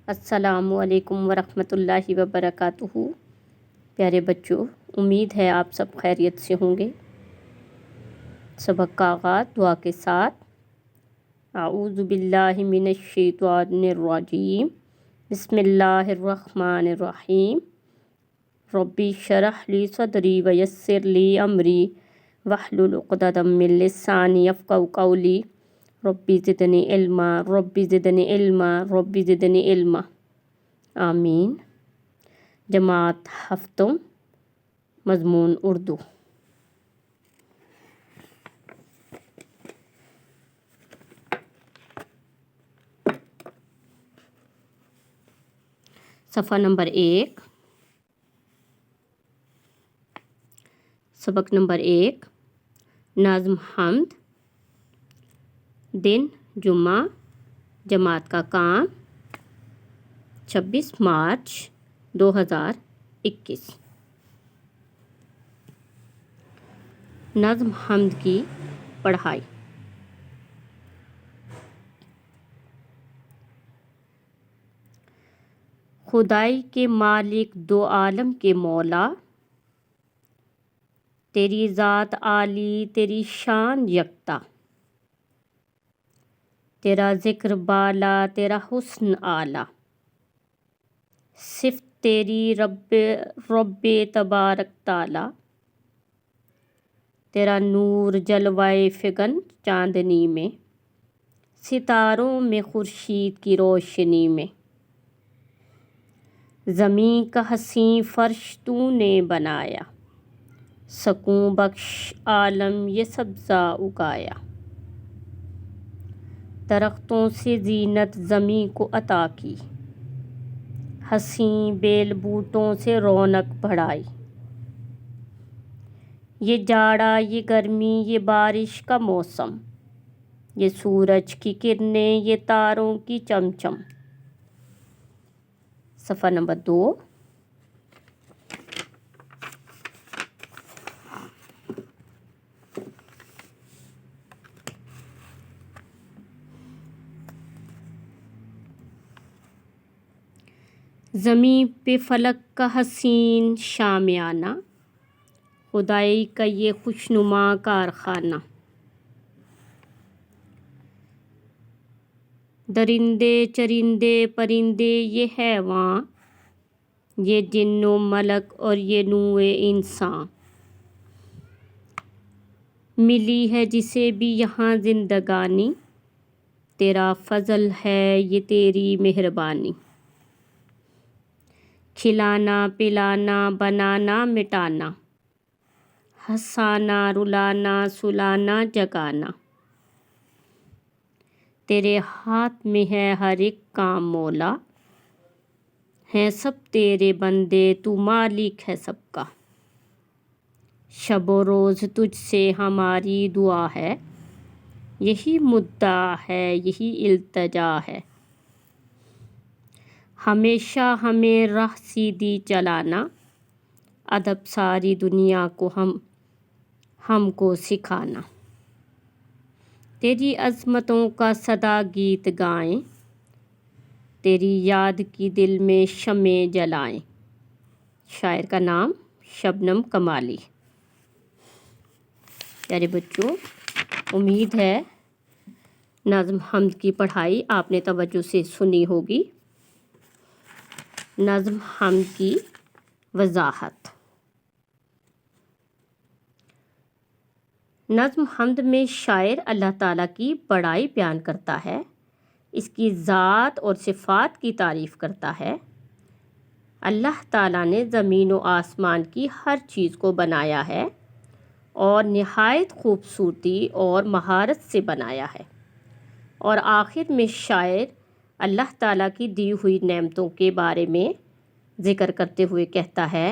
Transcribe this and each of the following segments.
السلام علیکم ورحمۃ اللہ وبرکاتہ۔ پیارے بچوں، امید ہے آپ سب خیریت سے ہوں گے۔ سبق کا آغاز دعا کے ساتھ۔ اعوذ باللہ من الشیطان الرجیم، بسم اللہ الرحمن الرحیم۔ ربی اشرح لی صدری ویسر لی امری واحلل عقدۃ من لسانی یفقہوا قولی۔ ربی زدنی علما، ربی زدنی علما، ربی زدنی علما، آمین۔ جماعت ہفتم، مضمون اردو۔ صفحہ نمبر 1، سبق نمبر 1، نظم حمد۔ دن جمعہ، جماعت کا کام 26 مارچ 2021۔ نظم حمد کی پڑھائی۔ خدائی کے مالک دو عالم کے مولا، تیری ذات عالی تیری شان یکتا، تیرا ذکر بالا تیرا حسن اعلیٰ، صفت تیری رب تبارک تعالی، تیرا نور جلوائے فگن چاندنی میں، ستاروں میں خورشید کی روشنی میں، زمین کا حسین فرش تو نے بنایا، سکون بخش عالم یہ سبزہ اگایا، درختوں سے زینت زمین کو عطا کی، حسین بیل بوٹوں سے رونق بڑھائی، یہ جاڑا یہ گرمی یہ بارش کا موسم، یہ سورج کی کرنیں یہ تاروں کی چمچم۔ صفحہ نمبر 2۔ زمین پہ فلک کا حسین شامیانہ، خدائی کا یہ خوشنما کارخانہ، درندے چرندے پرندے یہ حیواں، یہ جن و ملک اور یہ نوع انسان، ملی ہے جسے بھی یہاں زندگانی، تیرا فضل ہے یہ تیری مہربانی، کھلانا پلانا بنانا مٹانا، ہنسانا رلانا سلانا جگانا، تیرے ہاتھ میں ہے ہر ایک کام مولا، ہیں سب تیرے بندے تو مالک ہے سب کا، شب و روز تجھ سے ہماری دعا ہے، یہی مدعا ہے یہی التجا ہے، ہمیشہ ہمیں راہ سیدھی چلانا، ادب ساری دنیا کو ہم کو سکھانا، تیری عظمتوں کا سدا گیت گائیں، تیری یاد کی دل میں شمع جلائیں۔ شاعر کا نام شبنم کمالی۔ پیارے بچوں، امید ہے نظم حمد کی پڑھائی آپ نے توجہ سے سنی ہوگی۔ نظم حمد کی وضاحت۔ نظم حمد میں شاعر اللہ تعالیٰ کی بڑائی بیان کرتا ہے، اس کی ذات اور صفات کی تعریف کرتا ہے۔ اللہ تعالیٰ نے زمین و آسمان کی ہر چیز کو بنایا ہے اور نہایت خوبصورتی اور مہارت سے بنایا ہے، اور آخر میں شاعر اللہ تعالیٰ کی دی ہوئی نعمتوں کے بارے میں ذکر کرتے ہوئے کہتا ہے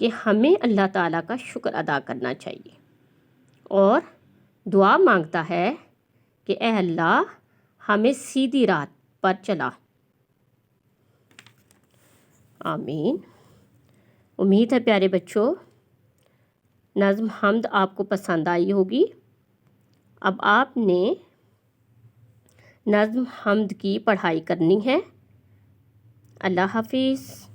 کہ ہمیں اللہ تعالیٰ کا شکر ادا کرنا چاہیے، اور دعا مانگتا ہے کہ اے اللہ ہمیں سیدھی راہ پر چلا۔ آمین۔ امید ہے پیارے بچوں نظم حمد آپ کو پسند آئی ہوگی۔ اب آپ نے نظم حمد کی پڑھائی کرنی ہے اللہ حافظ.